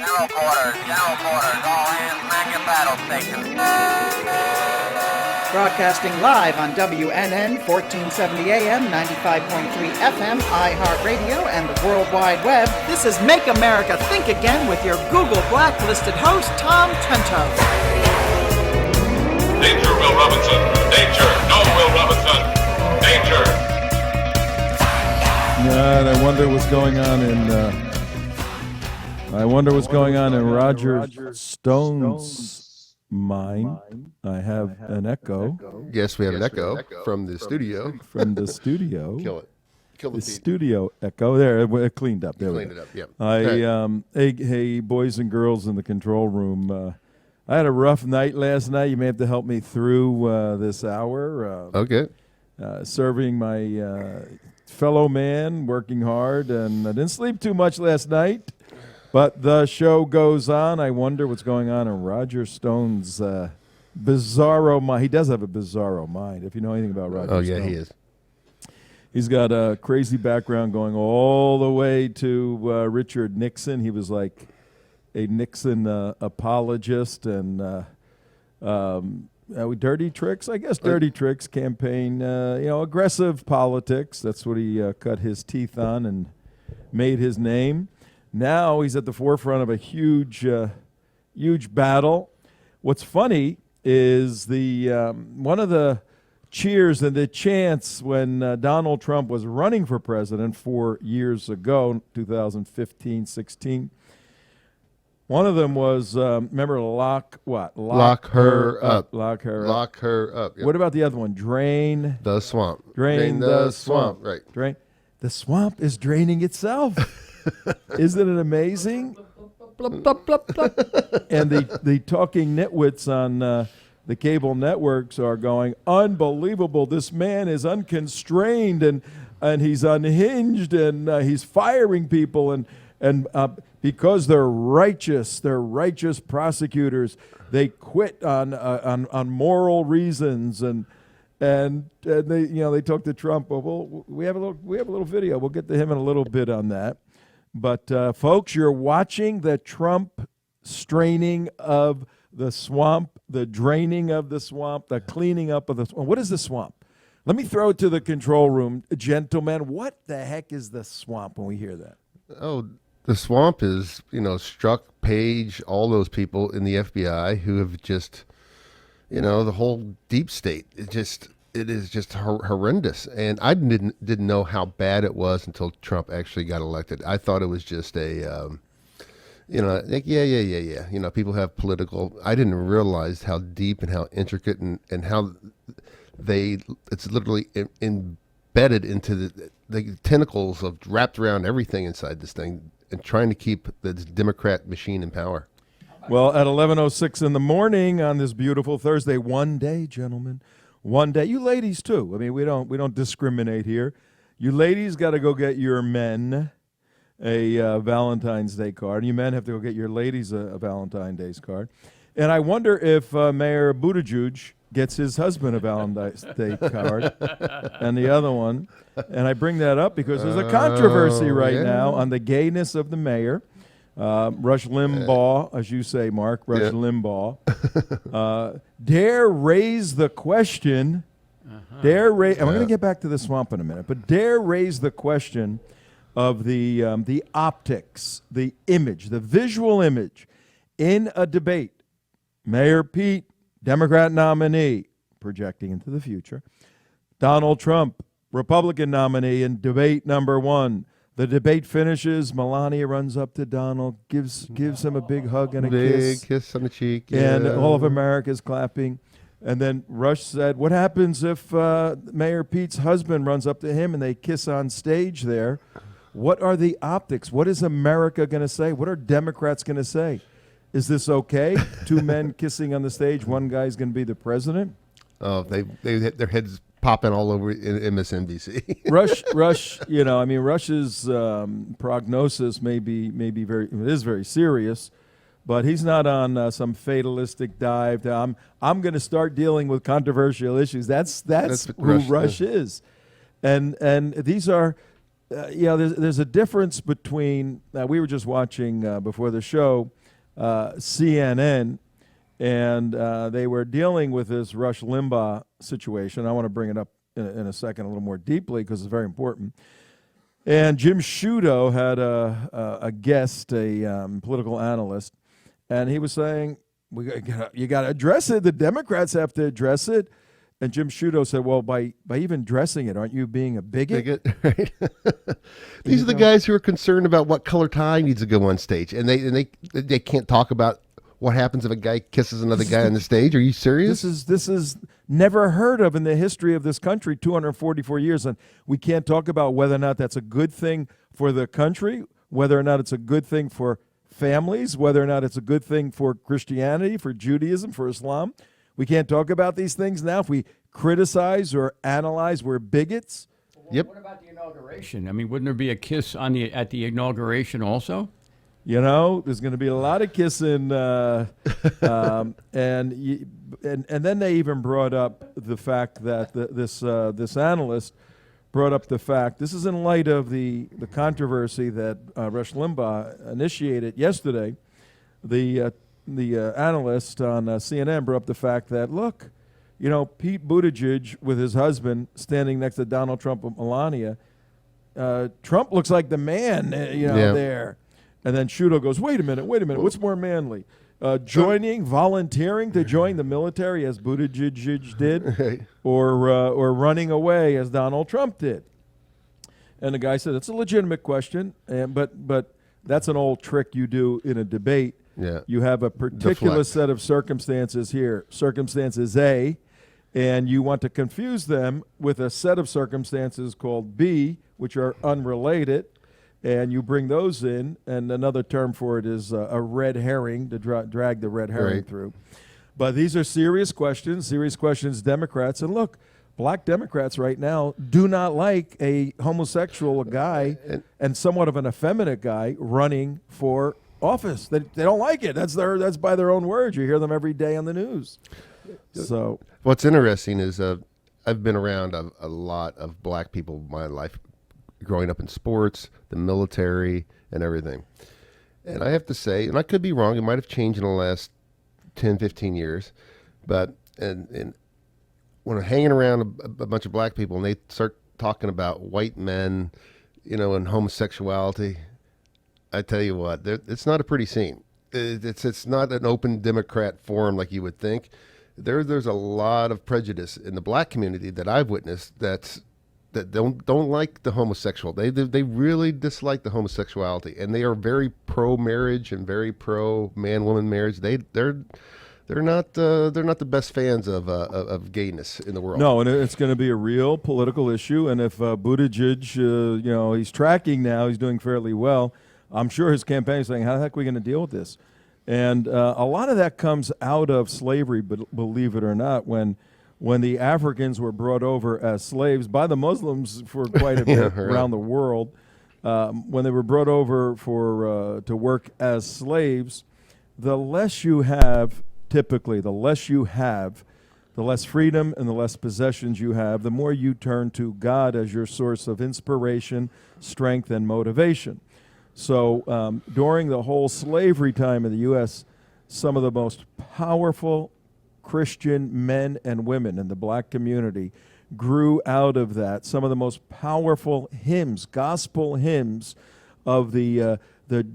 General quarters, all hands man your battle stations. Broadcasting live on WNN 1470 AM, 95.3 FM, iHeartRadio, and the World Wide Web. This is Make America Think Again with your Google Blacklisted host, Tom Trento. Danger, Will Robinson. Danger. No, Will Robinson. Danger. And I wonder what's going on in Roger Stone's mind. I have an echo. Yes, we have an echo from the studio. From the studio. Kill it. Kill the studio echo. There, it cleaned up. There cleaned it up, yep. Hey, boys and girls in the control room. I had a rough night last night. You may have to help me through this hour. Okay. Serving my fellow man, working hard, and I didn't sleep too much last night. But the show goes on. I wonder what's going on in Roger Stone's bizarro mind. He does have a bizarro mind, if you know anything about Roger Stone. Oh, yeah, he is. He's got a crazy background going all the way to Richard Nixon. He was like a Nixon apologist and dirty tricks, I guess. Dirty tricks campaign, aggressive politics. That's what he cut his teeth on and made his name. Now he's at the forefront of a huge battle. What's funny is the one of the cheers and the chants when Donald Trump was running for president 4 years ago, 2015-16. One of them was, remember, lock her up. Lock her up. Lock her up. Yep. What about the other one? Drain the swamp. Drain the swamp. Right. Drain. The swamp is draining itself. Isn't it amazing? Blup, blup, blup, blup. And the talking nitwits on the cable networks are going, unbelievable. This man is unconstrained and he's unhinged and he's firing people and because they're righteous prosecutors. They quit on moral reasons and they talk to Trump. Well, we have a little video. We'll get to him in a little bit on that. But folks, you're watching the Trump straining of the swamp, the draining of the swamp, the cleaning up of the swamp. What is the swamp? Let me throw it to the control room, gentlemen. What the heck is the swamp when we hear that? Oh, the swamp is, Strzok, Page, all those people in the FBI who have just, the whole deep state. It is just horrendous. And I didn't know how bad it was until Trump actually got elected. I thought it was just yeah. People have political. I didn't realize how deep and how intricate and how it's literally embedded into the tentacles of wrapped around everything inside this thing and trying to keep the Democrat machine in power. Well, at 11:06 in the morning on this beautiful Thursday, one day, gentlemen. One day, you ladies too. I mean, we don't discriminate here. You ladies got to go get your men a Valentine's Day card. You men have to go get your ladies a Valentine's Day card. And I wonder if Mayor Buttigieg gets his husband a Valentine's Day card and the other one. And I bring that up because there's a controversy right now on the gayness of the mayor. Rush Limbaugh, as you say, Mark, Rush Limbaugh, dare raise the question, and we're going to get back to the swamp in a minute, but dare raise the question of the optics, the image, the visual image in a debate. Mayor Pete, Democrat nominee, projecting into the future. Donald Trump, Republican nominee in debate number one. The debate finishes. Melania runs up to Donald, gives him a big hug and a kiss. Big kiss on the cheek. Yeah. And all of America's clapping. And then Rush said, what happens if Mayor Pete's husband runs up to him and they kiss on stage there? What are the optics? What is America going to say? What are Democrats going to say? Is this okay? Two men kissing on the stage. One guy's going to be the president. Oh, they hit their heads popping all over in MSNBC. Rush's prognosis may be very serious, but he's not on some fatalistic dive. I'm going to start dealing with controversial issues. That's who Rush is, and these are there's a difference between. We were just watching before the show CNN, and they were dealing with this Rush Limbaugh situation. I want to bring it up in a second a little more deeply because it's very important. And Jim Sciutto had a guest, a political analyst, and he was saying, you got to address it. The Democrats have to address it. And Jim Sciutto said, well, by even addressing it, aren't you being a bigot? Right? These are the guys who are concerned about what color tie needs to go on stage. And they can't talk about what happens if a guy kisses another guy on the stage. Are you serious? This is never heard of in the history of this country, 244 years. And we can't talk about whether or not that's a good thing for the country, whether or not it's a good thing for families, whether or not it's a good thing for Christianity, for Judaism, for Islam. We can't talk about these things now. If we criticize or analyze, we're bigots. Yep. What about the inauguration? I mean, wouldn't there be a kiss at the inauguration also? There's going to be a lot of kissing, and then they even brought up the fact that this analyst brought up the fact, this is in light of the controversy that Rush Limbaugh initiated yesterday. The analyst on CNN brought up the fact that, look, Pete Buttigieg with his husband standing next to Donald Trump and Melania, Trump looks like the man, there. And then Sciutto goes, wait a minute, what's more manly? Volunteering to join the military as Buttigieg did, Right. or running away as Donald Trump did? And the guy said, it's a legitimate question, but that's an old trick you do in a debate. Yeah. You have a particular Deflect. set of circumstances here, circumstances A, and you want to confuse them with a set of circumstances called B, which are unrelated, and you bring those in, and another term for it is a red herring, to drag the red herring Right. through. But these are serious questions Democrats, and look, black Democrats right now do not like a homosexual guy and somewhat of an effeminate guy running for office. They don't like it. That's by their own words. You hear them every day on the news. So What's interesting is I've been around a lot of black people in my life, growing up in sports, the military, and everything. And I have to say, and I could be wrong, it might have changed in the last 10, 15 years, but and when I'm hanging around a bunch of black people and they start talking about white men, and homosexuality, I tell you what, it's not a pretty scene. It's not an open Democrat forum like you would think. There's a lot of prejudice in the black community that I've witnessed that don't like the homosexual. They really dislike the homosexuality, and they are very pro marriage and very pro man woman marriage. They're not the best fans of gayness in the world. no, and it's going to be a real political issue. And if Buttigieg, he's tracking now, he's doing fairly well. I'm sure his campaign is saying, how the heck are we going to deal with this? And a lot of that comes out of slavery, but believe it or not, when the Africans were brought over as slaves by the Muslims for quite a bit right. around the world, when they were brought over to work as slaves, the less you have, typically, the less freedom and the less possessions you have, the more you turn to God as your source of inspiration, strength, and motivation. So during the whole slavery time in the U.S., some of the most powerful Christian men and women in the black community grew out of that. Some of the most powerful hymns, gospel hymns of the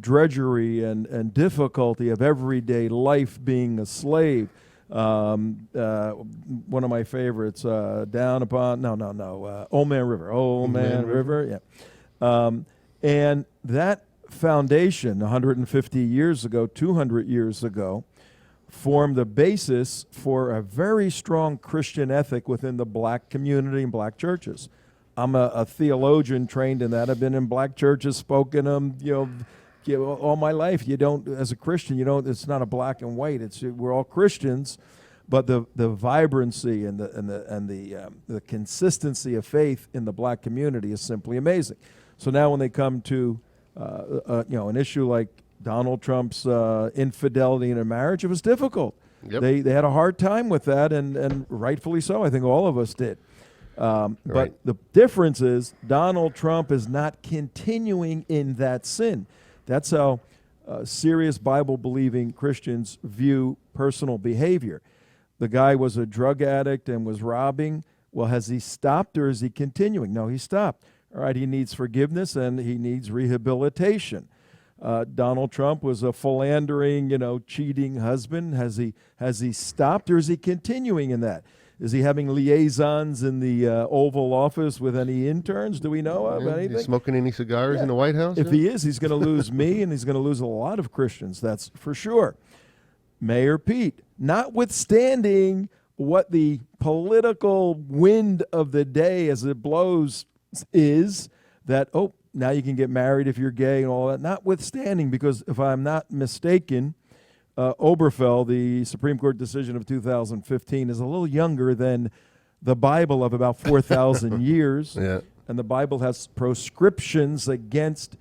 drudgery and difficulty of everyday life being a slave. One of my favorites, Old Man River, yeah. And that foundation 150 years ago, 200 years ago, formed the basis for a very strong Christian ethic within the black community and black churches. I'm a theologian trained in that. I've been in black churches, spoken them, all my life. You don't, as a Christian, it's not a black and white. We're all Christians, but the vibrancy and the consistency of faith in the black community is simply amazing. So now when they come to an issue like Donald Trump's infidelity in a marriage, it was difficult. Yep. They had a hard time with that, and rightfully so. I think all of us did. Right. But the difference is Donald Trump is not continuing in that sin. That's how serious Bible-believing Christians view personal behavior. The guy was a drug addict and was robbing. Well, has he stopped or is he continuing? No, he stopped. All right, he needs forgiveness and he needs rehabilitation. Donald Trump was a philandering, cheating husband. Has he stopped or is he continuing in that? Is he having liaisons in the Oval Office with any interns? Do we know of anything? He's smoking any cigars in the White House? If he is, he's going to lose me, and he's going to lose a lot of Christians. That's for sure. Mayor Pete, notwithstanding what the political wind of the day as it blows is that, now you can get married if you're gay and all that. Notwithstanding, because if I'm not mistaken, Oberfeld, the Supreme Court decision of 2015, is a little younger than the Bible of about 4,000 years. Yeah. And the Bible has proscriptions against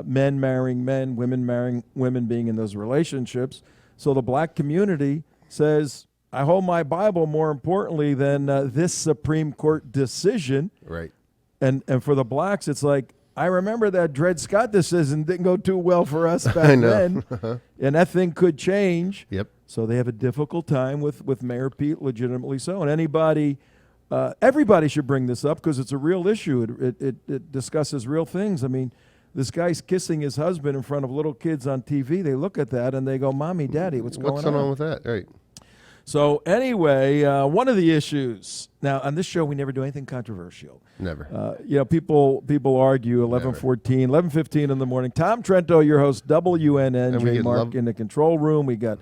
men marrying men, women marrying women, being in those relationships. So the black community says, I hold my Bible more importantly than this Supreme Court decision. Right. And for the blacks, it's like, I remember that Dred Scott decision didn't go too well for us back I know. then, and that thing could change. Yep. So they have a difficult time with Mayor Pete, legitimately so. And everybody should bring this up because it's a real issue. It discusses real things. I mean, this guy's kissing his husband in front of little kids on TV. They look at that and they go, Mommy, Daddy, what's going on with that? Right. So anyway, one of the issues, now on this show we never do anything controversial. Never. People argue 11:14, 11:15 in the morning. Tom Trento, your host, WNN, And we J. get Mark in the control room. We got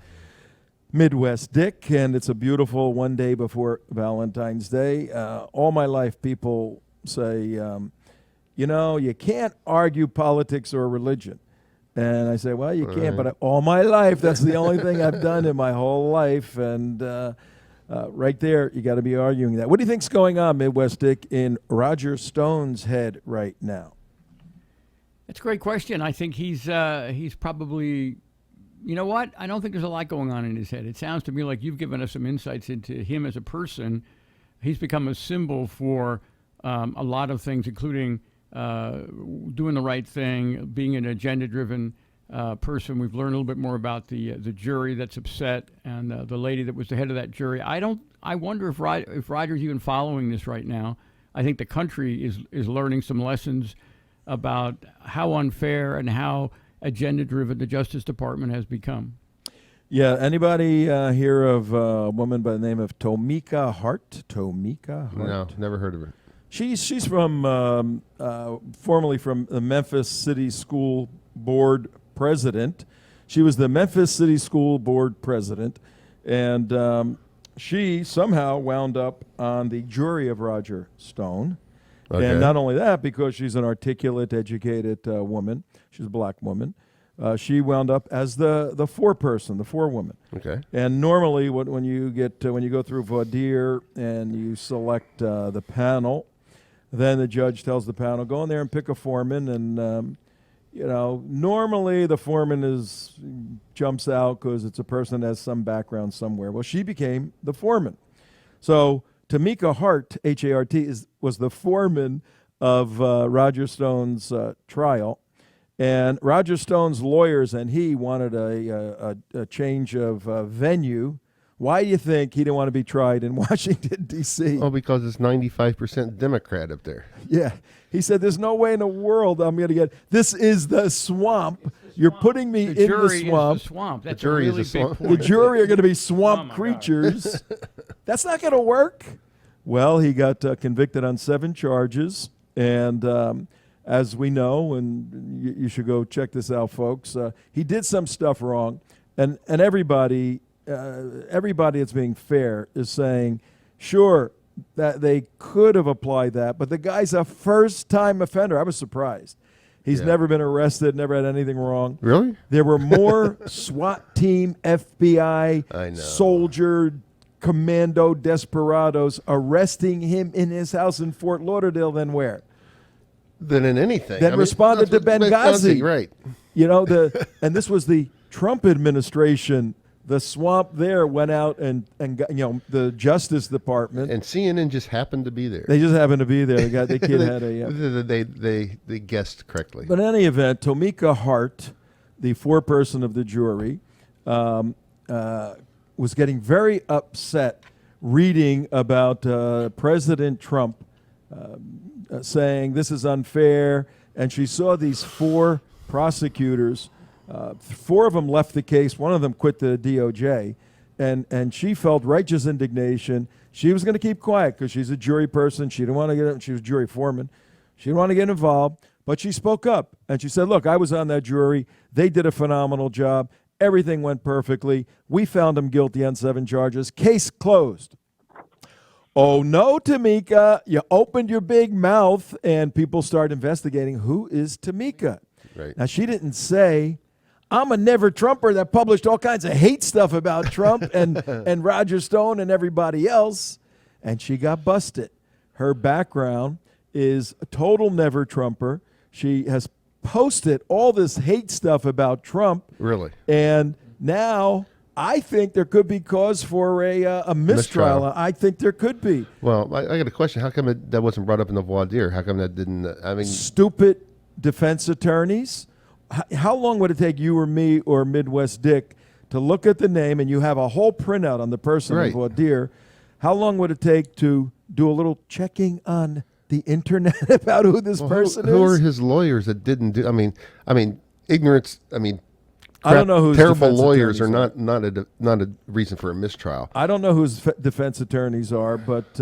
Midwest Dick, and it's a beautiful one day before Valentine's Day. All my life people say, you can't argue politics or religion. And I say, well, you can't, but all my life, that's the only thing I've done in my whole life. And right there, you got to be arguing that. What do you think's going on, Midwest Dick, in Roger Stone's head right now? That's a great question. I think he's probably, you know what? I don't think there's a lot going on in his head. It sounds to me like you've given us some insights into him as a person. He's become a symbol for a lot of things, including doing the right thing, being an agenda-driven person. We've learned a little bit more about the jury that's upset and the lady that was the head of that jury. I wonder if Roger's even following this right now. I think the country is learning some lessons about how unfair and how agenda-driven the Justice Department has become. Yeah, anybody hear of a woman by the name of Tomika Hart? Tomika Hart? No, never heard of her. She's from formerly from the Memphis City School Board president. She was the Memphis City School Board president, and she somehow wound up on the jury of Roger Stone. Okay. And not only that, because she's an articulate, educated woman, she's a black woman, she wound up as the foreperson, the forewoman. Okay. And normally, when you go through voir dire and you select the panel, then the judge tells the panel, go in there and pick a foreman. And, normally the foreman jumps out because it's a person that has some background somewhere. Well, she became the foreman. So Tomika Hart, H-A-R-T, was the foreman of Roger Stone's trial. And Roger Stone's lawyers and he wanted a change of venue. Why do you think he didn't want to be tried in Washington, D.C.? Oh, because it's 95% Democrat up there. Yeah. He said, there's no way in the world I'm going to get, this is the swamp. You're putting me in the swamp. Is the swamp. That's The jury a is really the swamp. big point. The jury are going to be swamp Oh, my creatures. That's not going to work. Well, he got convicted on 7 charges. And as we know, and you should go check this out, folks, he did some stuff wrong. And everybody that's being fair is saying, sure, that they could have applied that, but the guy's a first-time offender. I was surprised. He's never been arrested, never had anything wrong. Really? There were more SWAT team, FBI, soldier, commando desperados arresting him in his house in Fort Lauderdale than where? Than in anything. Than responded to that's what Benghazi. right. And this was the Trump administration The swamp there went out and got, the Justice Department. And CNN just happened to be there. They just happened to be there. The kid had a. They guessed correctly. But in any event, Tomika Hart, the foreperson of the jury, was getting very upset reading about President Trump saying this is unfair, and she saw these 4 prosecutors. 4 of them left the case. One of them quit the DOJ, and she felt righteous indignation. She was going to keep quiet because she's a jury person. She didn't want to get. She was jury foreman. She didn't want to get involved, but she spoke up and she said, "Look, I was on that jury. They did a phenomenal job. Everything went perfectly. We found him guilty on 7 charges. Case closed." Oh no, Tomika! You opened your big mouth, and people started investigating. Who is Tomika? Right. Now she didn't say, "I'm a never Trumper that published all kinds of hate stuff about Trump and Roger Stone and everybody else," and she got busted. Her background is a total never Trumper. She has posted all this hate stuff about Trump. Really? And now I think there could be cause for a mistrial. I think there could be. Well, I got a question. How come that wasn't brought up in the voir dire? How come that didn't? Stupid defense attorneys. How long would it take you or me or Midwest Dick to look at the name and you have a whole printout on the person in voir dire? How long would it take to do a little checking on the internet about who this person is? Who are his lawyers that didn't do? I mean, ignorance. I don't know who's terrible lawyers are not a reason for a mistrial. I don't know whose defense attorneys are, but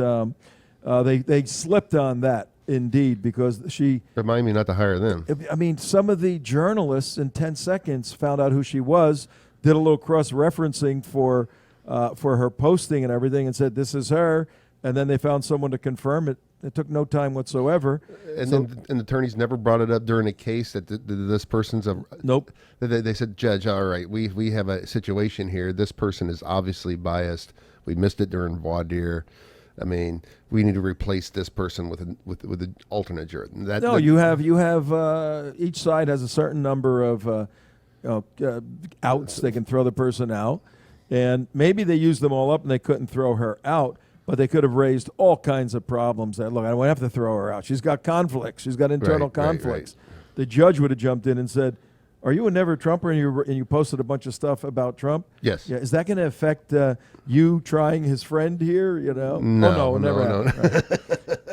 they slipped on that indeed because she. Remind me not to hire them. I mean, some of the journalists in 10 seconds found out who she was, did a little cross-referencing for her posting and everything, and said this is her, and then they found someone to confirm it. It took no time whatsoever. And the attorneys never brought it up during a case that this person's a... Nope. They said, "Judge, all right, we have a situation here. This person is obviously biased. We missed it during voir dire. I mean, we need to replace this person with an alternate juror." You have each side has a certain number of outs. They can throw the person out, and maybe they used them all up and they couldn't throw her out. But they could have raised all kinds of problems. That look, I don't have to throw her out. She's got conflicts. She's got internal conflicts. Right. The judge would have jumped in and said, "Are you a never Trumper and you posted a bunch of stuff about Trump?" Yes. Yeah. Is that going to affect you trying his friend here? No, never. No.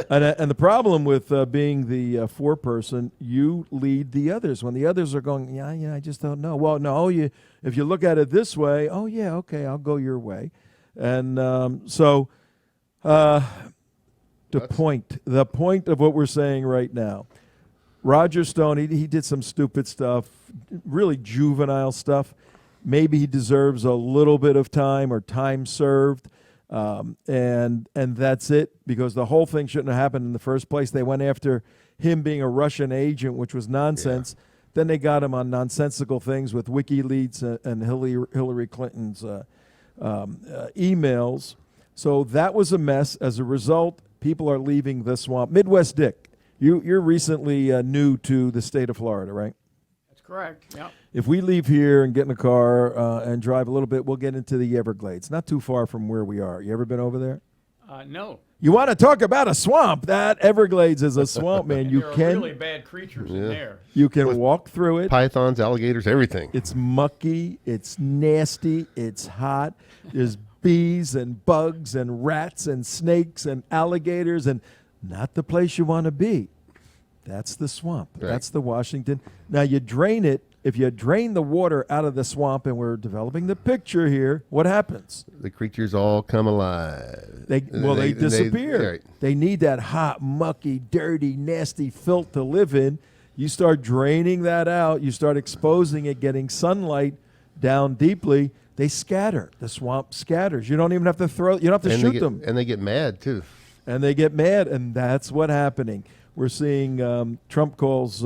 And the problem with being the foreperson, you lead the others. When the others are going, I just don't know. Well, no, if you look at it this way, oh yeah, okay, I'll go your way, and so. The point of what we're saying right now, Roger Stone, he did some stupid stuff, really juvenile stuff. Maybe he deserves a little bit of time or time served, and that's it, because the whole thing shouldn't have happened in the first place. They went after him being a Russian agent, which was nonsense. Yeah. Then they got him on nonsensical things with WikiLeaks and Hillary Clinton's emails. So that was a mess. As a result, people are leaving the swamp. Midwest Dick, you're recently new to the state of Florida, right? That's correct, yeah. If we leave here and get in a car and drive a little bit, we'll get into the Everglades. Not too far from where we are. You ever been over there? No. You want to talk about a swamp? That Everglades is a swamp, man. There are really bad creatures in there. You can walk through it. Pythons, alligators, everything. It's mucky. It's nasty. It's hot. There's bees and bugs and rats and snakes and alligators, and not the place you want to be. That's the swamp. Right. That's the Washington. Now you drain it. If you drain the water out of the swamp, and we're developing the picture here, what happens? The creatures all come alive. They disappear. They need that hot, mucky, dirty, nasty filth to live in. You start draining that out. You start exposing it, getting sunlight down deeply. They scatter. The swamp scatters. You don't even have to throw. You don't have to shoot them. And they get mad too. And they get mad, and that's what's happening. We're seeing Trump calls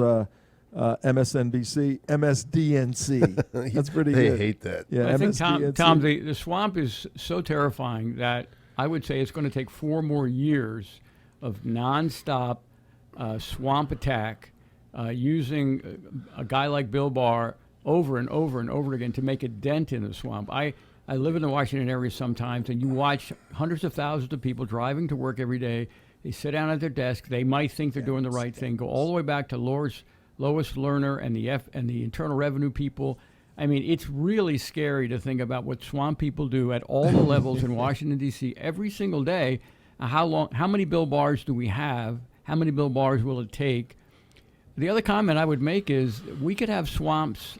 MSNBC MSDNC. That's pretty good. They hate that. Yeah, I think, Tom, the swamp is so terrifying that I would say it's going to take 4 more years of nonstop swamp attack using a guy like Bill Barr over and over and over again to make a dent in the swamp. I live in the Washington area sometimes, and you watch hundreds of thousands of people driving to work every day. They sit down at their desk. They might think they're doing the right thing. Go all the way back to Lois Lerner and the Internal Revenue people. I mean, it's really scary to think about what swamp people do at all the levels in Washington, D.C. every single day. How many bill bars do we have? How many bill bars will it take? The other comment I would make is we could have swamps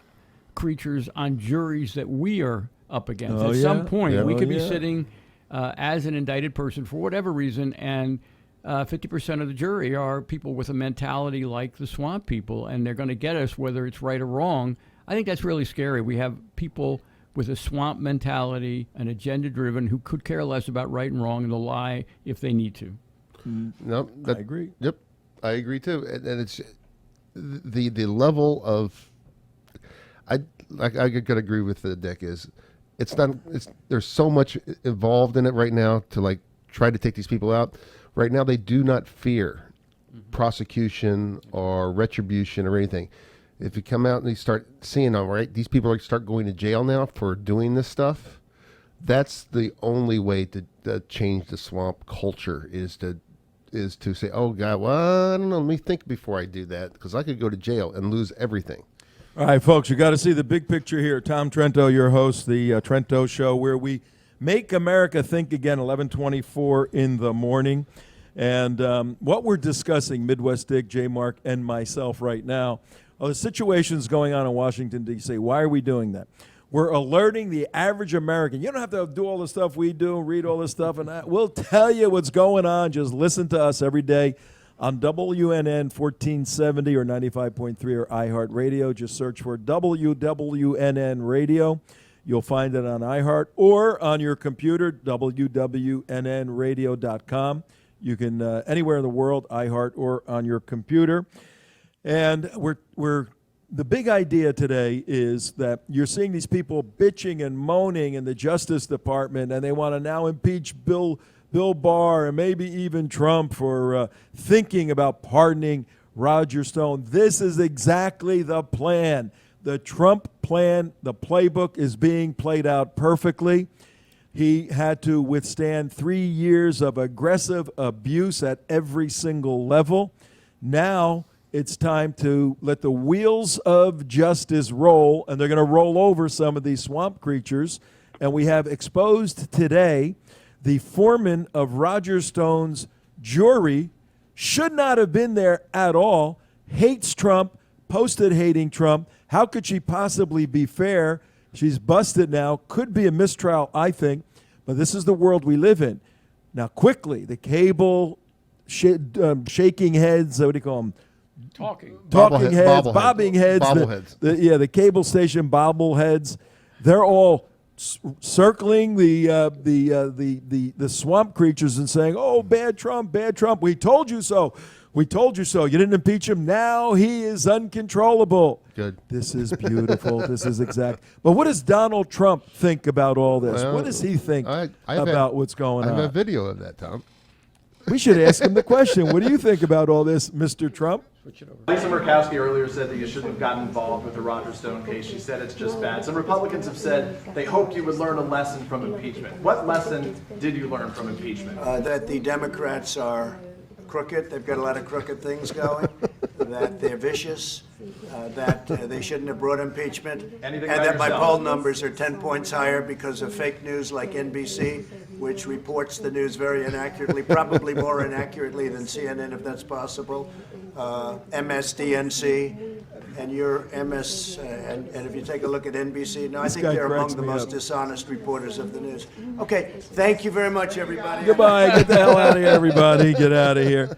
creatures on juries that we are up against. At some point, we could be sitting as an indicted person for whatever reason, and 50% of the jury are people with a mentality like the swamp people, and they're going to get us whether it's right or wrong. I think that's really scary. We have people with a swamp mentality, an agenda-driven, who could care less about right and wrong, and they'll lie if they need to. No, I agree. Yep, I agree too. And it's the level of I could agree with Dick is there's so much involved in it right now to like try to take these people out. Right now, they do not fear prosecution or retribution or anything. If you come out and you start seeing, all right, these people start going to jail now for doing this stuff, that's the only way to change the swamp culture is to say, oh, God, well, I don't know, let me think before I do that, because I could go to jail and lose everything. All right, folks, you got to see the big picture here. Tom Trento, your host, the Trento Show, where we make America think again, 11:24 in the morning. And what we're discussing, Midwest Dick, J. Mark, and myself right now, are the situations going on in Washington, D.C. Why are we doing that? We're alerting the average American. You don't have to do all the stuff we do, read all this stuff, and we'll tell you what's going on. Just listen to us every day on WNN 1470 or 95.3 or iHeartRadio. Just search for WWNN Radio. You'll find it on iHeart or on your computer, WWNNradio.com. You can, anywhere in the world, iHeart or on your computer. And the big idea today is that you're seeing these people bitching and moaning in the Justice Department, and they want to now impeach Bill Barr and maybe even Trump for thinking about pardoning Roger Stone. This is exactly the plan. The Trump plan, the playbook is being played out perfectly. He had to withstand 3 years of aggressive abuse at every single level. Now it's time to let the wheels of justice roll, and they're going to roll over some of these swamp creatures. And we have exposed today the foreman of Roger Stone's jury should not have been there at all, hates Trump, posted hating Trump. How could she possibly be fair? She's busted now. Could be a mistrial, I think. But this is the world we live in. Now, quickly, the cable shaking heads, what do you call them? Talking heads, bobbing heads. Bobbleheads. The cable station bobbleheads. They're all circling the swamp creatures and saying, "Oh, bad Trump, bad Trump. We told you so. We told you so. You didn't impeach him. Now he is uncontrollable." Good. This is beautiful. This is exact. But what does Donald Trump think about all this? Well, what does he think about what's going on? I have a video of that, Tom. We should ask him the question. What do you think about all this, Mr. Trump? Lisa Murkowski earlier said that you shouldn't have gotten involved with the Roger Stone case. She said it's just bad. Some Republicans have said they hoped you would learn a lesson from impeachment. What lesson did you learn from impeachment? That the Democrats are crooked. They've got a lot of crooked things going. That they're vicious. That they shouldn't have brought impeachment. And that my poll numbers are 10 points higher because of fake news like NBC, which reports the news very inaccurately, probably more inaccurately than CNN, if that's possible. MSDNC, and your MS, and if you take a look at NBC, no, I think they're among the most dishonest reporters of the news. Okay, thank you very much, everybody. Goodbye. Get the hell out of here, everybody. Get out of here.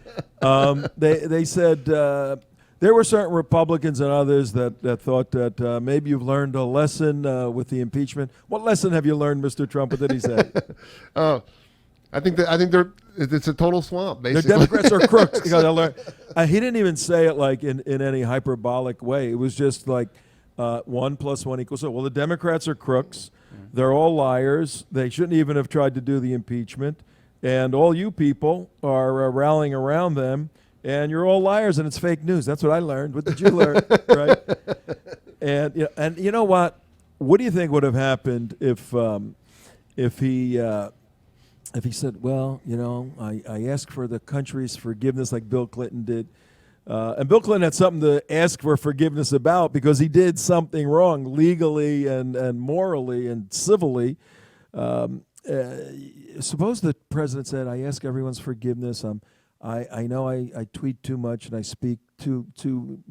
They said there were certain Republicans and others that thought that maybe you've learned a lesson with the impeachment. What lesson have you learned, Mr. Trump? What did he say? I think it's a total swamp, basically. The Democrats are crooks. He didn't even say it like in any hyperbolic way. It was just like 1 + 1 = so. Well, the Democrats are crooks. They're all liars. They shouldn't even have tried to do the impeachment. And all you people are rallying around them, and you're all liars, and it's fake news. That's what I learned. What did you learn? Right? And you know what? what do you think would have happened if he said, well, I ask for the country's forgiveness like Bill Clinton did. And Bill Clinton had something to ask for forgiveness about because he did something wrong legally and morally and civilly. Suppose the president said, I ask everyone's forgiveness. I know I tweet too much and I speak too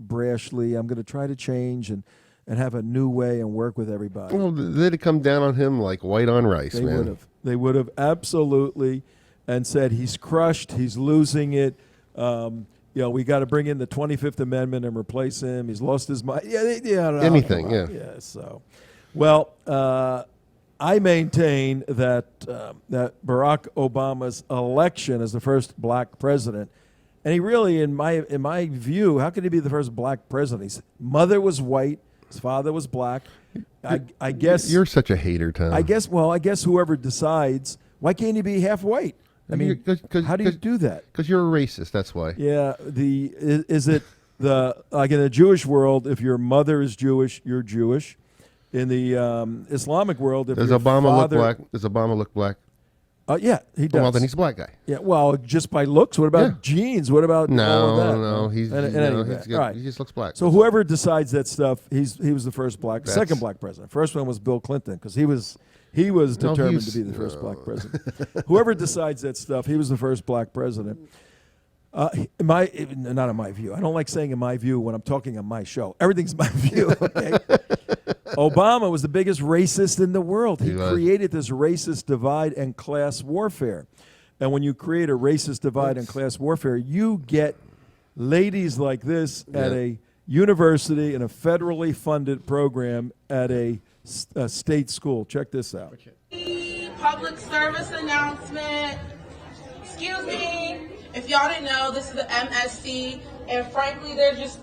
brashly. I'm going to try to change and have a new way and work with everybody. Well, they'd have come down on him like white on rice, man. They would have absolutely, and said he's crushed, he's losing it. We got to bring in the 25th Amendment and replace him. He's lost his mind. Anything. Yeah. So, well, I maintain that Barack Obama's election as the first black president, and he really, in my view, how could he be the first black president? His mother was white, his father was black. I guess you're such a hater, Tom. I guess whoever decides, why can't he be half white? I mean, how do you do that? Because you're a racist. That's why. Yeah. Is it like in the Jewish world? If your mother is Jewish, you're Jewish. In the Islamic world, if does your Obama father, look black? Does Obama look black? Yeah, he does. Well, then he's a black guy. Yeah. Well, just by looks. What about genes? What about all of that? No. He's right. He just looks black. So whoever decides that stuff, he was the first second black president. First one was Bill Clinton because he was determined to be the first black president. Whoever decides that stuff, he was the first black president. Not in my view. I don't like saying in my view when I'm talking on my show. Everything's my view. Okay. Obama was the biggest racist in the world. He created this racist divide and class warfare. And when you create a racist divide and class warfare, you get ladies like this at a university in a federally funded program at a state school. Check this out. Public service announcement. Excuse me. If y'all didn't know, this is the MSC, and frankly, there's just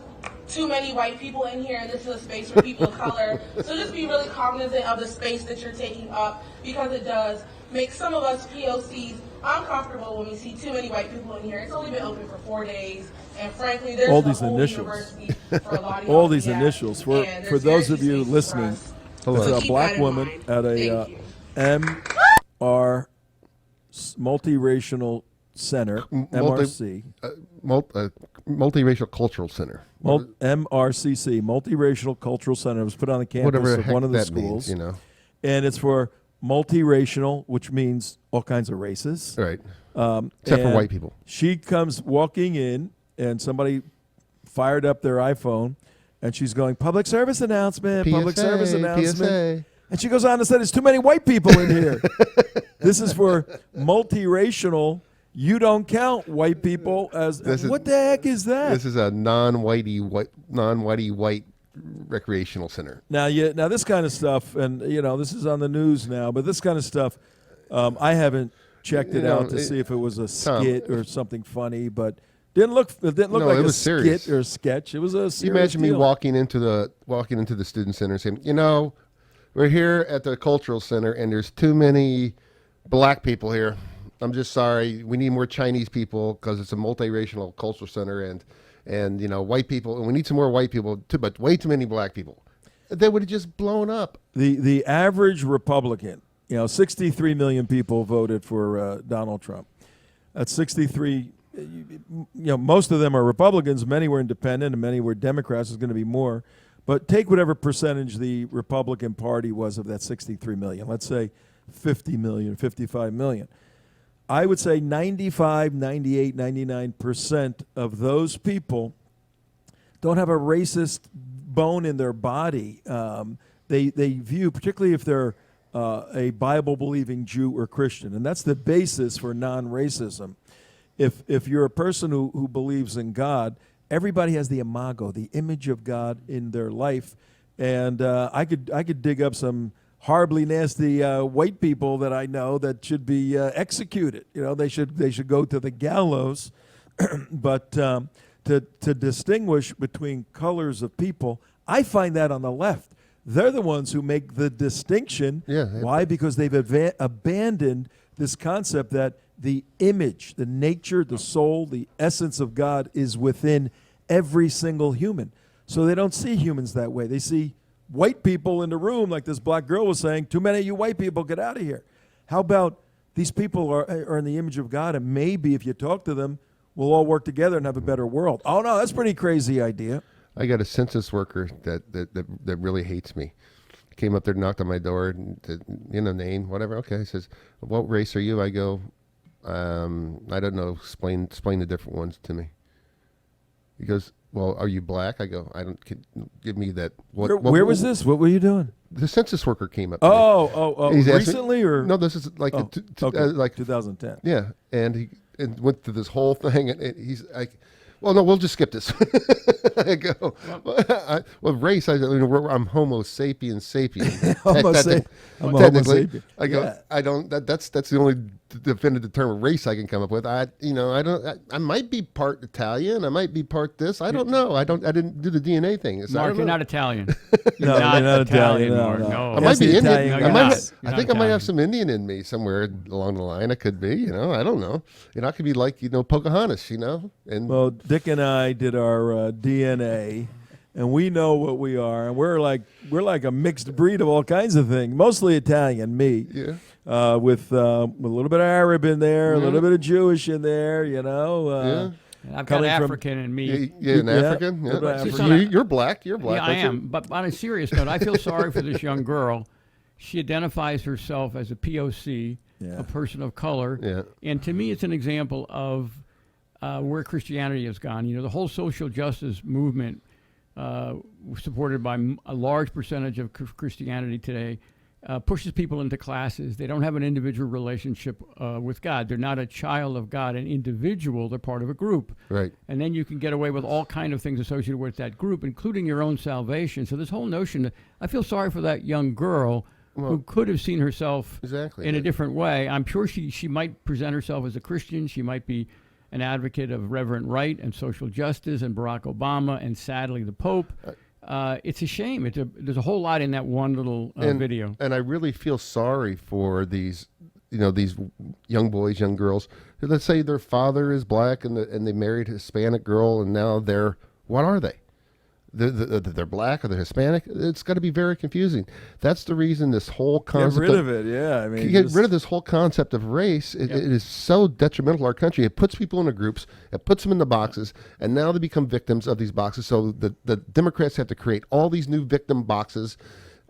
too many white people in here, and this is a space for people of color. So just be really cognizant of the space that you're taking up, because it does make some of us POCs uncomfortable when we see too many white people in here. It's only been open for 4 days, and frankly, there's all a these whole initials. university for a lot of All y'all these to initials. have, For those of you listening, so it's a keep black that in woman mind. at a multiracial center, MRC. Multiracial Cultural Center. MRCC, Multiracial Cultural Center. It was put on the campus Whatever of the one of the heck that schools. means, And it's for multiracial, which means all kinds of races. Right. Except for white people. She comes walking in, and somebody fired up their iPhone, and she's going, public service announcement, public service announcement. PSA. And she goes on to say, there's too many white people in here. This is for multiracial. You don't count white people as what the heck is that? This is a non-whitey white recreational center. Now this kind of stuff, and this is on the news now, but this kind of stuff, I haven't checked it out to see if it was a skit or something funny, but it didn't look like a skit or a sketch. It was a serious You imagine deal. me walking into the student center and saying, we're here at the cultural center and there's too many black people here. I'm just sorry. We need more Chinese people because it's a multiracial cultural center, and white people. And we need some more white people too, but way too many black people. They would have just blown up. The average Republican, 63 million people voted for Donald Trump. That's 63. Most of them are Republicans. Many were independent, and many were Democrats. There's going to be more. But take whatever percentage the Republican Party was of that 63 million. Let's say 50 million, 55 million. I would say 95, 98, 99% of those people don't have a racist bone in their body. They view, particularly if they're a Bible-believing Jew or Christian, and that's the basis for non-racism. If you're a person who believes in God, everybody has the imago, the image of God in their life, and I could dig up some horribly nasty white people that I know that should be executed. They should go to the gallows. But to distinguish between colors of people, I find that on the left. They're the ones who make the distinction. Yeah. Why? Because they've abandoned this concept that the image, the nature, the soul, the essence of God is within every single human. So they don't see humans that way. They see white people in the room, like this black girl was saying, too many of you white people, get out of here. How about these people are in the image of God, and maybe if you talk to them, we'll all work together and have a better world. Oh, no, that's a pretty crazy idea. I got a census worker that really hates me. Came up there, knocked on my door, and said, name, whatever. Okay, he says, what race are you? I go, I don't know. Explain the different ones to me. He goes, well, are you black? I go, give me that. Where was this? What were you doing? The census worker came up to me. Oh, recently or? No, this is like, like 2010. Yeah, and he went through this whole thing, and he's like, well, no, we'll just skip this. I go, race, I'm Homo sapiens sapien. Technically, I go, yeah. I don't. That's the only definitive term of race I can come up with. I might be part Italian. I might be part this. I don't know. I didn't do the DNA thing. Mark, you're not Italian. You're not Italian. No. I might be Indian. No, I think I might have some Indian in me somewhere along the line. I could be. I don't know. I could be like Pocahontas. And well, Dick and I did our DNA, and we know what we are, and we're like a mixed breed of all kinds of things. Mostly Italian, me. Yeah. With a little bit of Arab in there, a little bit of Jewish in there. Yeah. I've got African in me. Yeah, an African. Yeah. African. You're black. You're black. Yeah, I am. But on a serious note, I feel sorry for this young girl. She identifies herself as a POC, a person of color. Yeah. And to me, it's an example of where Christianity has gone. The whole social justice movement, supported by a large percentage of Christianity today, pushes people into classes. They don't have an individual relationship with God. They're not a child of God, an individual. They're part of a group. Right. And then you can get away with all kind of things associated with that group, including your own salvation. So this whole notion, I feel sorry for that young girl who could have seen herself in a different way. I'm sure she might present herself as a Christian. She might be an advocate of Reverend Wright and social justice and Barack Obama and sadly the Pope. It's a shame. There's a whole lot in that one little video. And I really feel sorry for these, these young boys, young girls. Let's say their father is black and they married a Hispanic girl, and now what are they? They're black or they're Hispanic. It's got to be very confusing. That's the reason this whole concept. Get rid of it, yeah. Get rid of this whole concept of race. It is so detrimental to our country. It puts people into groups. It puts them in the boxes, and now they become victims of these boxes. So the Democrats have to create all these new victim boxes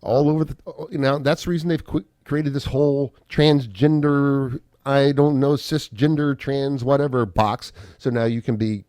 all over that's the reason they've created this whole transgender, I don't know, cisgender, trans, whatever box. So now you can be,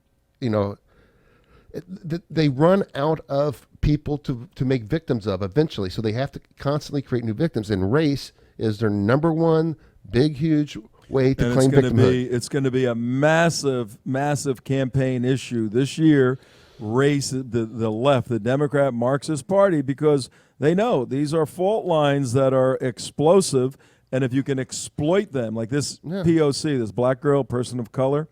they run out of people to make victims of eventually. So they have to constantly create new victims. And race is their number one big, huge way to claim victimhood. It's going to be a massive, massive campaign issue this year. Race, the left, the Democrat Marxist Party, because they know these are fault lines that are explosive. And if you can exploit them, like this POC, this black girl, person of color,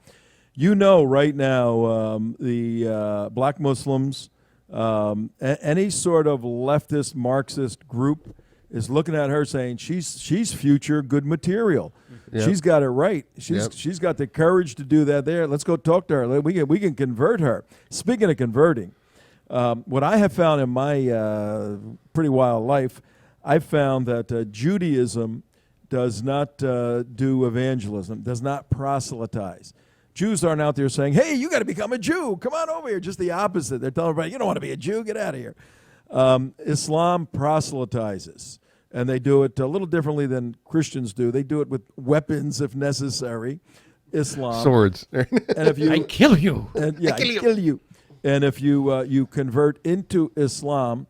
right now, the black Muslims, any sort of leftist Marxist group is looking at her saying she's future good material. Yep. She's got it right. She's got the courage to do that there. Let's go talk to her. We can convert her. Speaking of converting, what I have found in my pretty wild life, I found that Judaism does not do evangelism, does not proselytize. Jews aren't out there saying, hey, you got to become a Jew. Come on over here. Just the opposite. They're telling everybody, you don't want to be a Jew. Get out of here. Islam proselytizes, and they do it a little differently than Christians do. They do it with weapons if necessary. Islam. Swords. And if you, I kill you. And, I kill you. And if you convert into Islam,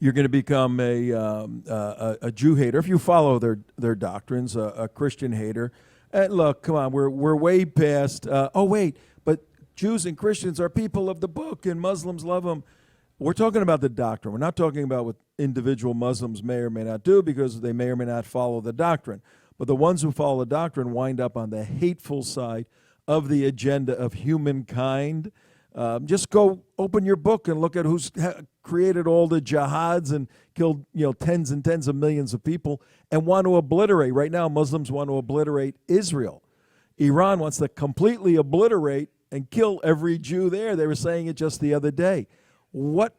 you're going to become a Jew hater. If you follow their doctrines, a Christian hater. And look, come on, we're way past. But Jews and Christians are people of the book, and Muslims love them. We're talking about the doctrine. We're not talking about what individual Muslims may or may not do because they may or may not follow the doctrine. But the ones who follow the doctrine wind up on the hateful side of the agenda of humankind. Just go open your book and look at who's created all the jihads and killed tens and tens of millions of people and want to obliterate. Right now, Muslims want to obliterate Israel. Iran wants to completely obliterate and kill every Jew there. They were saying it just the other day. What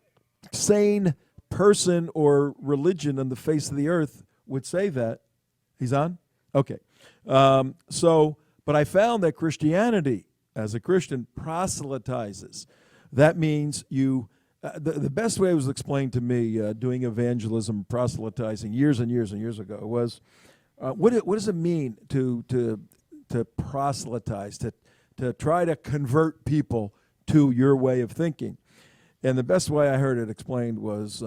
sane person or religion on the face of the earth would say that. He's on? Okay. But I found that Christianity, as a Christian, proselytizes. That means you, the best way it was explained to me doing evangelism, proselytizing years and years and years ago was, what does it mean to proselytize, to try to convert people to your way of thinking? And the best way I heard it explained was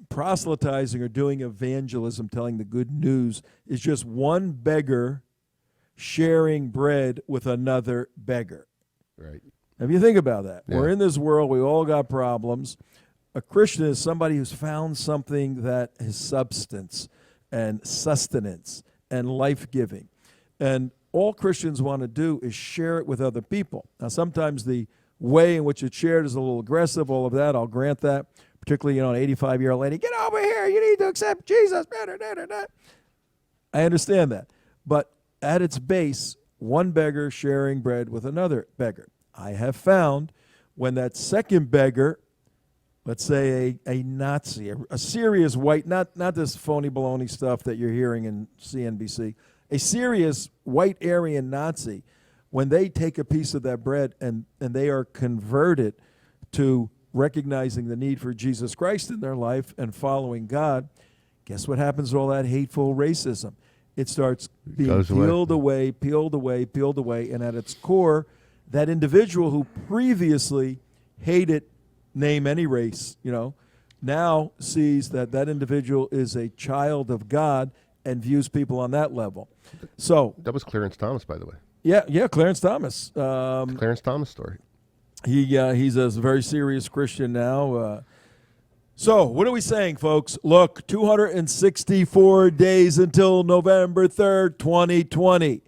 proselytizing or doing evangelism, telling the good news, is just one beggar sharing bread with another beggar. Right. If you think about that, Yeah. we're in this world, we all got problems. A Christian is somebody who's found something that is substance and sustenance and life-giving. And all Christians want to do is share it with other people. Now, sometimes the way in which it's shared is a little aggressive, all of that, I'll grant that. Particularly, an 85-year-old lady, get over here, you need to accept Jesus. I understand that. But at its base, one beggar sharing bread with another beggar. I have found when that second beggar, let's say a Nazi, a serious white, not this phony baloney stuff that you're hearing in CNBC, a serious white Aryan Nazi, when they take a piece of that bread and they are converted to recognizing the need for Jesus Christ in their life and following God, guess what happens to all that hateful racism? It starts being peeled away, and at its core, that individual who previously hated, name any race, now sees that individual is a child of God and views people on that level. So that was Clarence Thomas, by the way. Yeah, Clarence Thomas. Clarence Thomas story. He's a very serious Christian now. So what are we saying, folks? Look, 264 days until November 3rd, 2020.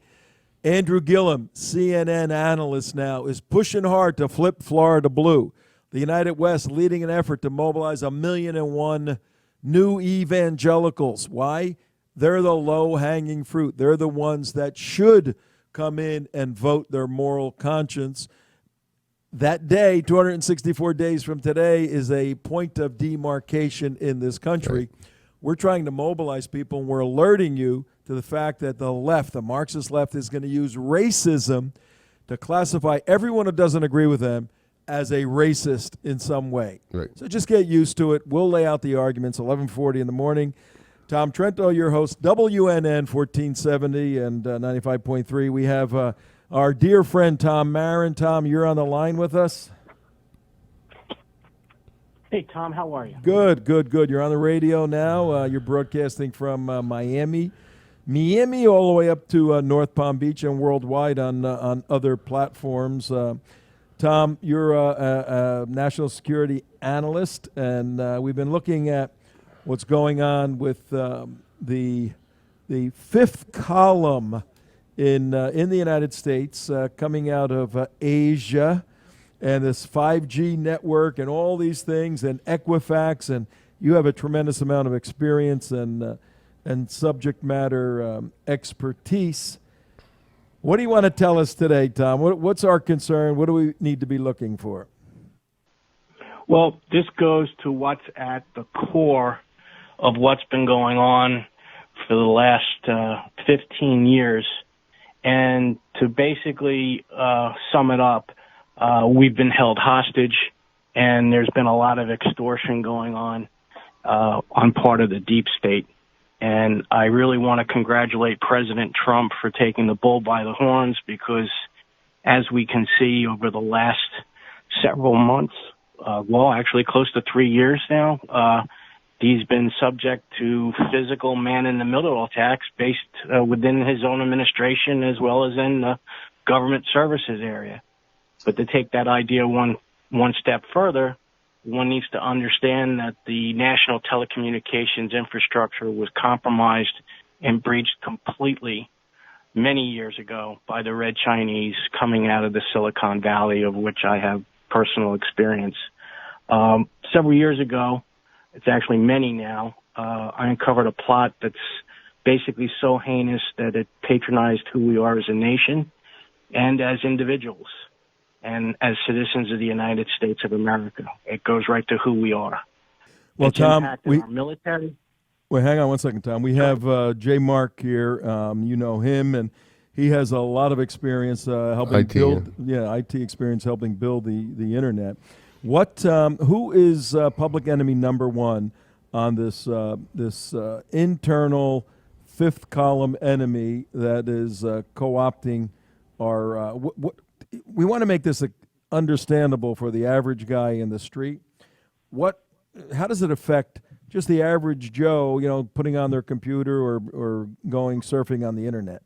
Andrew Gillum, CNN analyst now, is pushing hard to flip Florida blue. The United West leading an effort to mobilize 1,000,001 new evangelicals. Why? They're the low-hanging fruit. They're the ones that should come in and vote their moral conscience. That day, 264 days from today, is a point of demarcation in this country. Right. We're trying to mobilize people, and we're alerting you to the fact that the left, the Marxist left, is going to use racism to classify everyone who doesn't agree with them as a racist in some way. Right. So just get used to it. We'll lay out the arguments, 11:40 in the morning. Tom Trento, your host, WNN 1470 and 95.3. We have our dear friend Tom Marin. Tom, you're on the line with us. Hey, Tom, how are you? Good. You're on the radio now. You're broadcasting from Miami, all the way up to North Palm Beach and worldwide on other platforms. Tom, you're a national security analyst, and we've been looking at what's going on with the fifth column in the United States, coming out of Asia, and this 5G network and all these things, and Equifax, and you have a tremendous amount of experience and subject matter expertise. What do you want to tell us today, Tom? What's our concern? What do we need to be looking for? Well, this goes to what's at the core of what's been going on for the last 15 years. And to basically sum it up, we've been held hostage, and there's been a lot of extortion going on part of the deep state. And I really want to congratulate President Trump for taking the bull by the horns, because as we can see over the last several months, actually close to 3 years now, he's been subject to physical man-in-the-middle attacks based within his own administration as well as in the government services area. But to take that idea one step further, one needs to understand that the national telecommunications infrastructure was compromised and breached completely many years ago by the Red Chinese coming out of the Silicon Valley, of which I have personal experience. Several years ago, it's actually many now, I uncovered a plot that's basically so heinous that it patronized who we are as a nation and as individuals and as citizens of the United States of America. It goes right to who we are. Well, It's Tom, impacted our military. Wait, hang on one second, Tom. We have Jay Mark here. You know him, and he has a lot of experience helping IT, build. Yeah, IT experience helping build the internet. What? Who is public enemy number one on this internal fifth column enemy that is co-opting our? We want to make this understandable for the average guy in the street. How does it affect just the average Joe, putting on their computer or going surfing on the internet?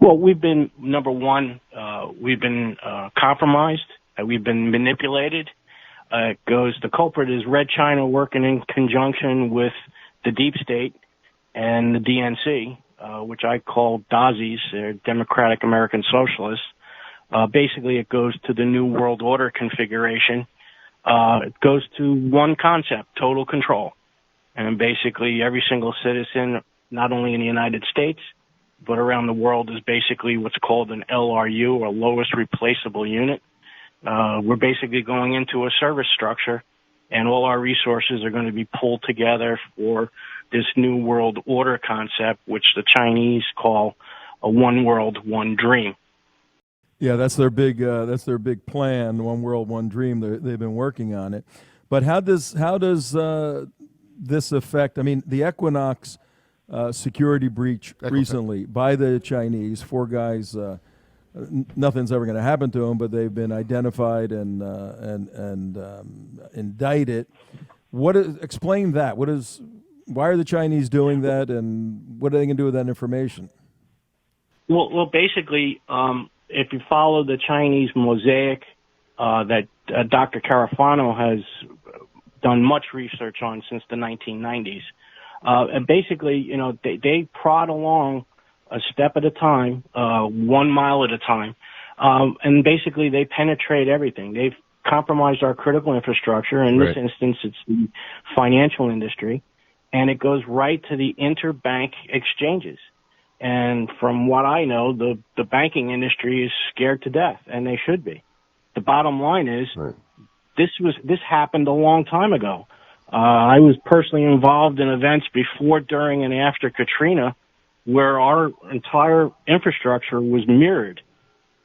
Well, we've been, number one, we've been compromised. We've been manipulated. The culprit is Red China working in conjunction with the deep state and the DNC, which I call DASIs, they're Democratic American Socialists. Basically, it goes to the New World Order configuration. It goes to one concept, total control. And basically every single citizen, not only in the United States, but around the world, is basically what's called an LRU, or lowest replaceable unit. We're basically going into a service structure, and all our resources are going to be pulled together for this New World Order concept, which the Chinese call a one world, one dream. Yeah, that's their big plan. One world, one dream. They've been working on it. But how does this affect? I mean, the Equinox security breach recently by the Chinese. 4 guys. Nothing's ever going to happen to them, but they've been identified and indicted. Explain that? Why are the Chinese doing that, and what are they going to do with that information? Well, basically, if you follow the Chinese mosaic that Dr. Carafano has done much research on since the 1990s, and basically, they prod along a step at a time, 1 mile at a time, and basically they penetrate everything. They've compromised our critical infrastructure. In this instance, it's the financial industry, and it goes right to the interbank exchanges. And from what I know, the banking industry is scared to death, and they should be. The bottom line is, this happened a long time ago. I was personally involved in events before, during, and after Katrina, where our entire infrastructure was mirrored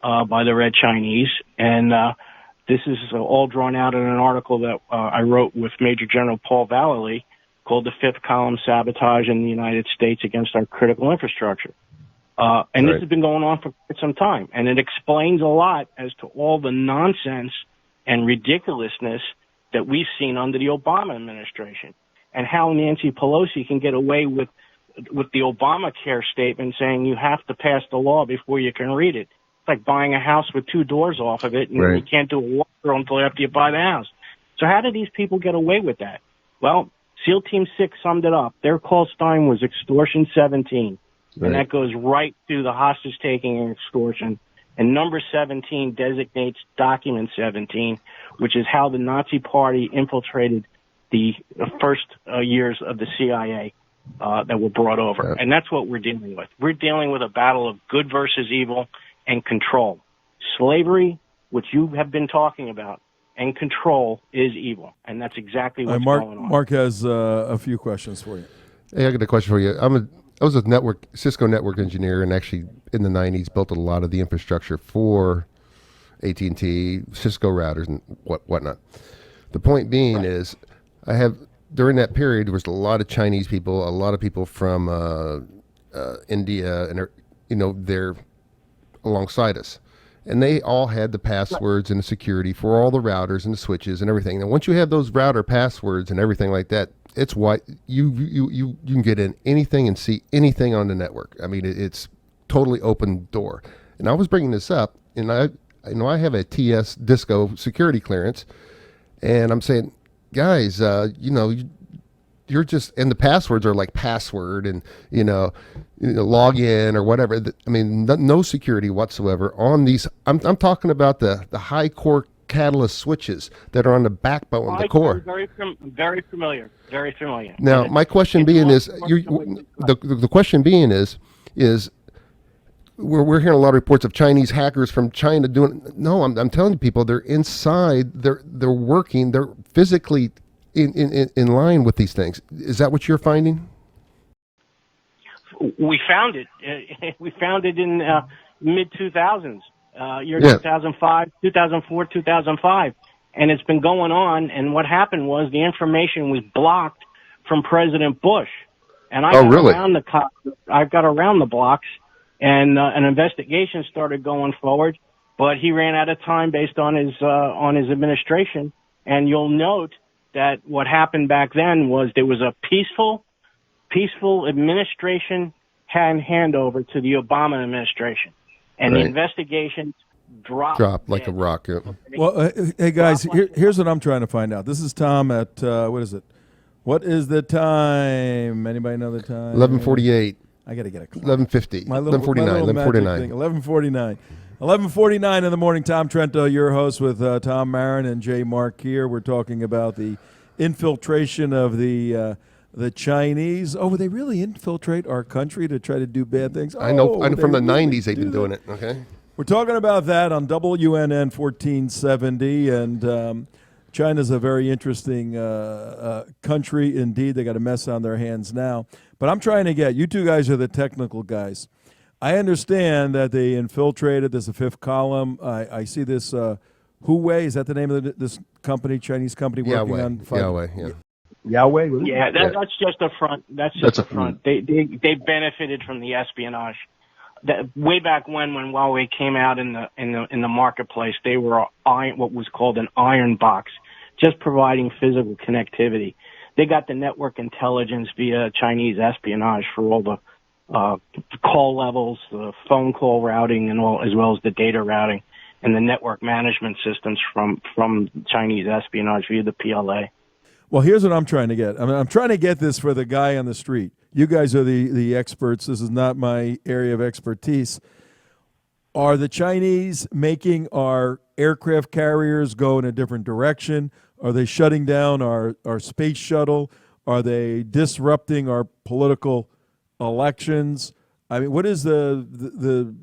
by the Red Chinese, and this is all drawn out in an article that I wrote with Major General Paul Vallely, called The Fifth Column Sabotage in the United States Against Our Critical Infrastructure. And this has been going on for quite some time. And it explains a lot as to all the nonsense and ridiculousness that we've seen under the Obama administration, and how Nancy Pelosi can get away with the Obamacare statement saying you have to pass the law before you can read it. It's like buying a house with 2 doors off of it, and you can't do a walkthrough until after you buy the house. So how do these people get away with that? Well, SEAL Team 6 summed it up. Their call sign was Extortion 17, and that goes right to the hostage-taking and extortion. And number 17 designates Document 17, which is how the Nazi Party infiltrated the first years of the CIA that were brought over. And that's what we're dealing with. We're dealing with a battle of good versus evil and control. Slavery, which you have been talking about, and control is evil, and that's exactly what's going on. Mark has a few questions for you. Hey, I got a question for you. I was a Cisco network engineer, and actually in the 90s built a lot of the infrastructure for AT&T, Cisco routers, and whatnot. The point being is, during that period, there was a lot of Chinese people, a lot of people from India, and they're alongside us. And they all had the passwords and the security for all the routers and the switches and everything. And once you have those router passwords and everything like that, it's why you can get in anything and see anything on the network. I mean, it's totally open door. And I was bringing this up, and I have a TS Disco security clearance, and I'm saying, guys, you're just, and the passwords are like password and log in or whatever. I mean, no security whatsoever on these. I'm talking about the high core catalyst switches that are on the backbone, the core. Very familiar. Very familiar. Now, my question being is, the question being is we're hearing a lot of reports of Chinese hackers from China doing. No, I'm telling people they're inside. They're working. They're physically in line with these things. Is that what you're finding? We found it. We found it in mid 2000s, year 2005, 2004, 2005, and it's been going on. And what happened was the information was blocked from President Bush, and I got around the blocks, and an investigation started going forward. But he ran out of time based on his administration. And you'll note that what happened back then was there was a peaceful administration handover to the Obama administration, and the investigation dropped like a rock. Yeah. Well, hey guys, here's what I'm trying to find out. This is Tom at what is it? What is the time? Anybody know the time? 11:48. I got to get a clock. 11:50. 11:49. 11:49. 11:49 in the morning. Tom Trento, your host, with Tom Marin and Jay Mark here. We're talking about the infiltration of the Chinese. Oh, would they really infiltrate our country to try to do bad things? I know from the 90s they've been doing it. Okay. We're talking about that on WNN 1470, and China's a very interesting country indeed. They got a mess on their hands now. But I'm trying to get, you two guys are the technical guys. I understand that they infiltrated. There's a fifth column. I see this Huawei. Is that the name of this company, Chinese company working on 5G? Yahweh. Yeah, that's just a front. That's just a front. They benefited from the espionage. Way back when Huawei came out in the marketplace, they were what was called an iron box, just providing physical connectivity. They got the network intelligence via Chinese espionage for all the call levels, the phone call routing, and all, as well as the data routing, and the network management systems from Chinese espionage via the PLA. Well, here's what I'm trying to get. I'm trying to get this for the guy on the street. You guys are the experts. This is not my area of expertise. Are the Chinese making our aircraft carriers go in a different direction? Are they shutting down our space shuttle? Are they disrupting our political elections? I mean, what is the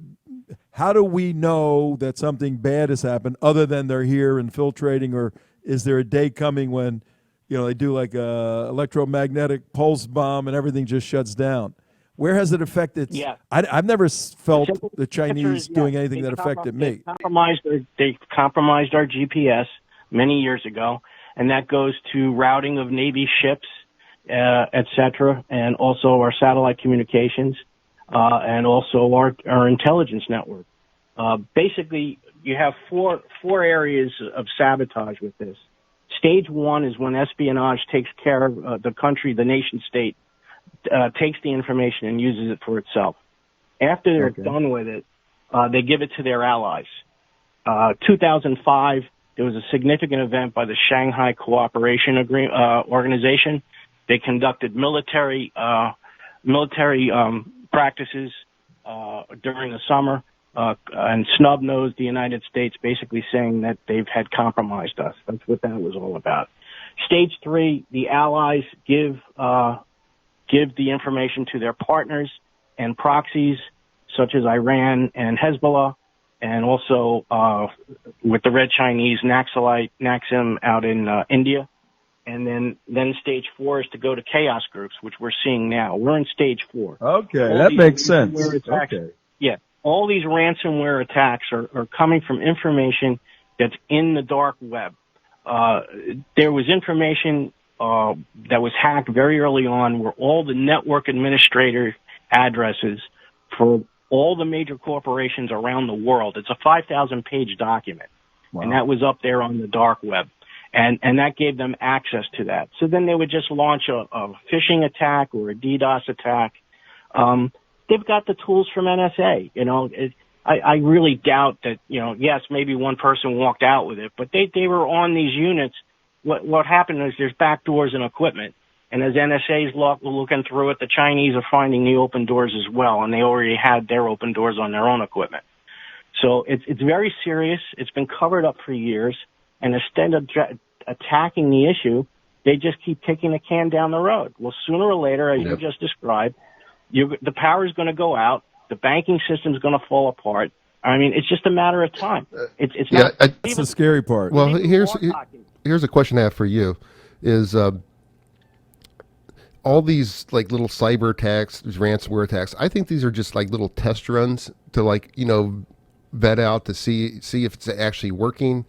how do we know that something bad has happened other than they're here infiltrating, or is there a day coming when, you know, they do like a electromagnetic pulse bomb and everything just shuts down? Where has it affected? Yeah. I've never felt the Chinese doing anything that affected me. They compromised our GPS many years ago, and that goes to routing of Navy ships, etc., and also our satellite communications, and also our intelligence network. Basically, you have four areas of sabotage with this. Stage one is when espionage takes care of the country, the nation state, takes the information and uses it for itself. After they're done with it, they give it to their allies. 2005, there was a significant event by the Shanghai Cooperation Organization. They conducted military practices during the summer and snub-nosed the United States, basically saying that they've had compromised us. That's what that was all about. Stage three, the allies give the information to their partners and proxies, such as Iran and Hezbollah, and also with the Red Chinese, Naxim out in India. And then stage four is to go to chaos groups, which we're seeing now. We're in stage four. Okay, that makes sense. Okay. Yeah, all these ransomware attacks are coming from information that's in the dark web. There was information that was hacked very early on, where all the network administrator addresses for all the major corporations around the world. It's a 5,000-page document, and that was up there on the dark web, and that gave them access to that. So then they would just launch a phishing attack or a DDoS attack. They've got the tools from NSA. You know, I really doubt that. You know, yes, maybe one person walked out with it, but they were on these units. What happened is there's backdoors in equipment, and as NSA's looking through it, the Chinese are finding the open doors as well, and they already had their open doors on their own equipment. So it's very serious. It's been covered up for years, and instead of attacking the issue, they just keep kicking the can down the road. Well, sooner or later, as you just described, the power is going to go out, the banking system is going to fall apart. I mean, it's just a matter of time. It's not. That's the scary part. Well, here's a question I have for you. is all these like little cyber attacks, these ransomware attacks. I think these are just like little test runs to vet out to see if it's actually working.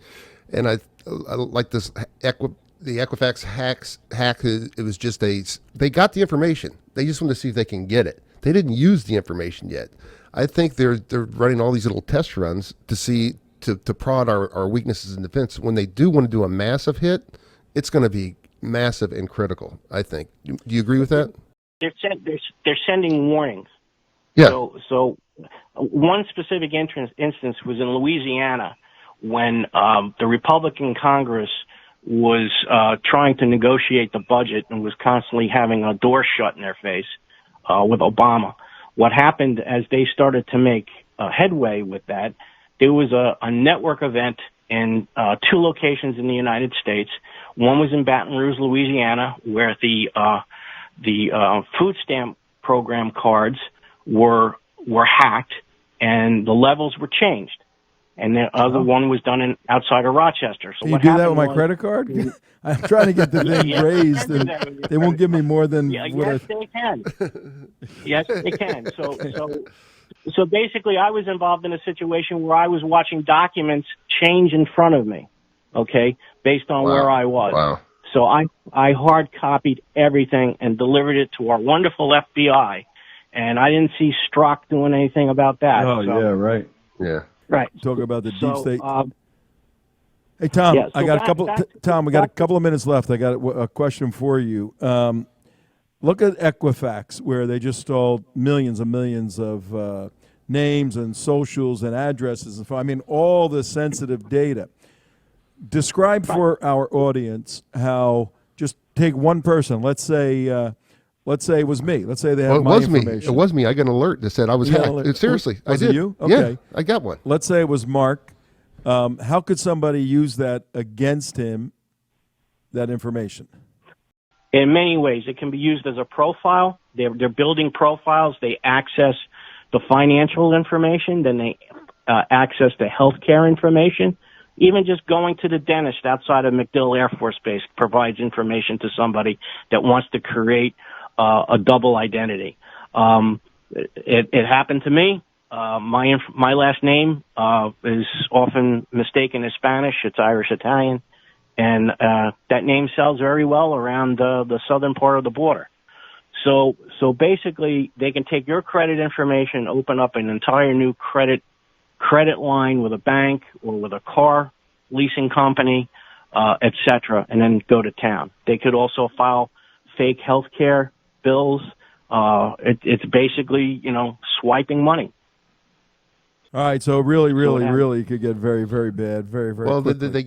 And I like this the Equifax hack. It was just they got the information. They just want to see if they can get it. They didn't use the information yet. I think they're running all these little test runs to see to prod our weaknesses in defense. When they do want to do a massive hit, it's going to be massive and critical. I think. Do you agree with that? They're sending warnings. Yeah. So one specific instance was in Louisiana when the Republican Congress was trying to negotiate the budget and was constantly having a door shut in their face with Obama. What happened as they started to make headway with that, there was a network event in 2 locations in the United States. One was in Baton Rouge, Louisiana, where the food stamp program cards were hacked and the levels were changed. And the other one was done outside of Rochester. So Can you do that with my credit card? I'm trying to get the thing raised, and they won't give me more than yes, they can. Yes, they can. So basically, I was involved in a situation where I was watching documents change in front of me, okay, based on where I was. Wow. So I hard copied everything and delivered it to our wonderful FBI, and I didn't see Strzok doing anything about that. Oh, yeah, right. Yeah. Right. Talking about the deep state. Hey, Tom, yeah, so I got back- a couple. back- Tom, we got a couple of minutes left. I got a question for you. Look at Equifax, where they just stole millions and millions of names and socials and addresses and I mean all the sensitive data. Describe for our audience how. Just take one person. Let's say it was me. Let's say they have my information. It was me. I got an alert that said I was hacked. Seriously, Was I it did. you? Okay. Yeah, I got one. Let's say it was Mark. How could somebody use that against him, that information? In many ways, it can be used as a profile. They're building profiles. They access the financial information. Then they access the healthcare information. Even just going to the dentist outside of MacDill Air Force Base provides information to somebody that wants to create a double identity. It happened to me. My last name is often mistaken as Spanish. It's Irish Italian, and that name sells very well around the southern part of the border. So basically, they can take your credit information, open up an entire new credit line with a bank or with a car leasing company, etc., and then go to town. They could also file fake healthcare bills. It's basically, swiping money. All right, so really could get very, very bad, very, very. Well, quickly. they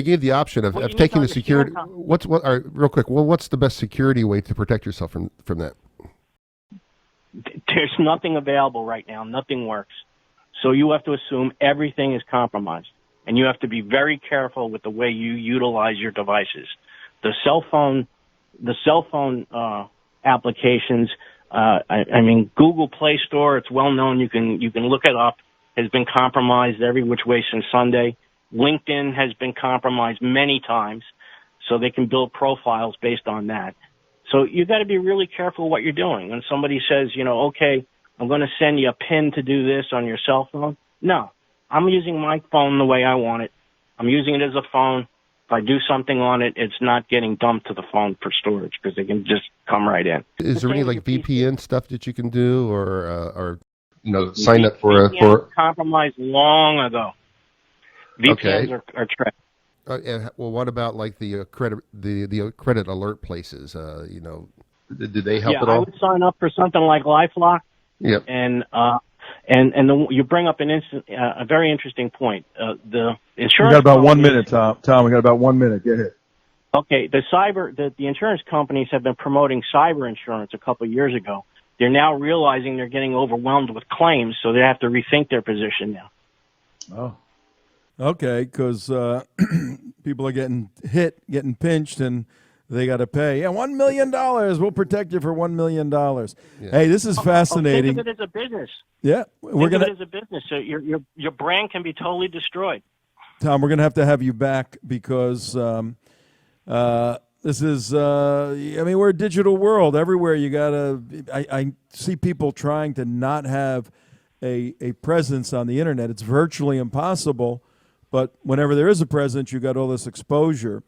gave the option of taking the security. All right, real quick. Well, what's the best security way to protect yourself from that? There's nothing available right now. Nothing works. So you have to assume everything is compromised, and you have to be very careful with the way you utilize your devices. The cell phone applications. I mean, Google Play Store. It's well known. You can look it up. Has been compromised every which way since Sunday. LinkedIn has been compromised many times, so they can build profiles based on that. So you got to be really careful what you're doing. When somebody says, okay, I'm going to send you a pin to do this on your cell phone. No, I'm using my phone the way I want it. I'm using it as a phone. If I do something on it, it's not getting dumped to the phone for storage because they can just come right in. Is there any VPN stuff that you can do, or sign up for compromised long ago? VPNs are trash. Well, what about like the credit alert places? Did they help at all? I would sign up for something like LifeLock. Yep. And you bring up a very interesting point. The insurance. We got about 1 minute, Tom. We got about 1 minute. Get it. Okay. The insurance companies have been promoting cyber insurance a couple of years ago. They're now realizing they're getting overwhelmed with claims, so they have to rethink their position now. Oh. Okay, because people are getting hit, getting pinched, and they got to pay. Yeah, $1 million. We'll protect you for $1 million. Yeah. Hey, this is fascinating. Think of it as a business. Yeah, think of it as a business. So your brand can be totally destroyed. Tom, we're gonna have to have you back because This is, we're a digital world. Everywhere you I see people trying to not have a presence on the internet. It's virtually impossible, but whenever there is a presence, you got all this exposure.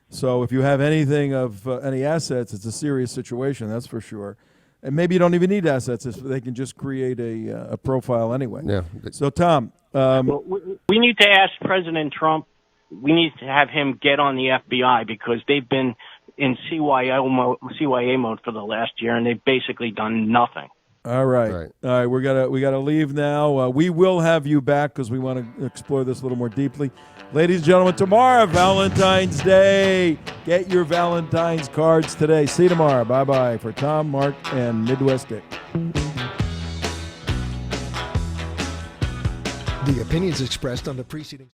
So if you have anything of any assets, it's a serious situation, that's for sure. And maybe you don't even need assets. They can just create a profile anyway. Yeah. So, Tom. Well, we need to ask President Trump. We need to have him get on the FBI because they've been in CYA mode for the last year, and they've basically done nothing. All right. We gotta leave now. We will have you back because we want to explore this a little more deeply. Ladies and gentlemen, tomorrow, Valentine's Day. Get your Valentine's cards today. See you tomorrow. Bye-bye. For Tom, Mark, and Midwest Dick. The opinions expressed on the preceding